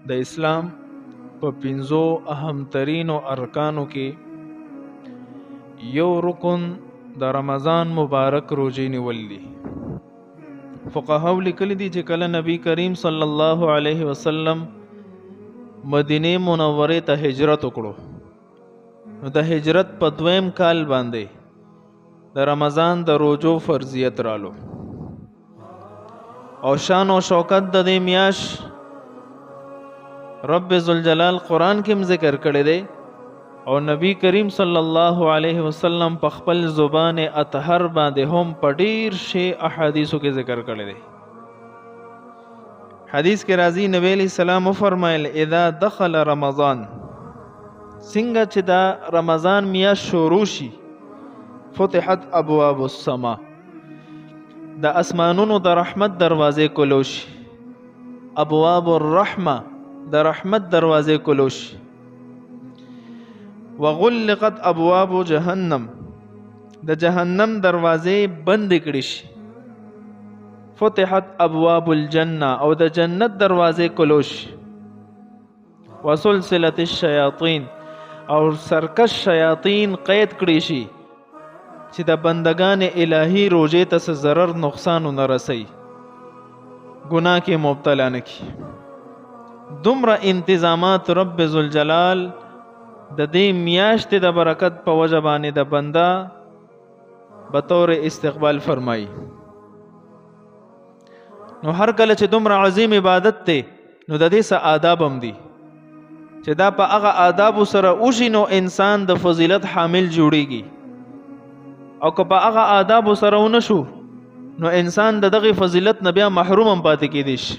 د اسلام په 5 اهمترینو ارکانو کې یو رکن د رمضان مبارک روزې نیول دي. فقهاو لیکلي دي چې کله نبی کریم صلی الله علیه وسلم مدینه منوره ته هجرت وکړو نو د هجرت په 2م کال باندې د رمضان د روزو فرضیت رالو او شان او شوکت د دې میاش رب ذوالجلال قرآن کې هم ذکر کړی دی او نبی کریم صلی الله علیه وسلم په خپل زبان اطهر باندې هم په ډیر شی احادیثو کې ذکر کړی دی. حدیث کې راځي نبی علیہ السلام فرمایل اذا دخل رمضان، څنګه چې دا رمضان میاشت شروع شي فتحت ابواب السما، د اسمانونو د رحمت دروازې کولوش، ابواب الرحمه د رحمت دروازې کولوش، وغلقت ابواب جهنم د جهنم دروازې بند کړي شي، فتحت ابواب الجنه او د جنت دروازې کولوش، وسلسلة الشیاطین او سرکش شیاطین قید کړي شي چې د بندگان الهی روزې ته ضرر نقصان نه رسي، ګناه کې مبتلا نه کی. دومره انتظامات رب ذوالجلال د دې میاشتې د برکت په وجه باندې د بنده بطور استقبال فرمایي. نو هر کله چې دومره عظیم عبادت ته نو د دې څه آداب هم دي چې دا په هغه آداب سره وشي نو انسان د فضیلت حامل جوړیږي، او که په هغه آداب سره ونه شو نو انسان د دغه فضیلت نه بیا محروم هم پاتې کېدی شي.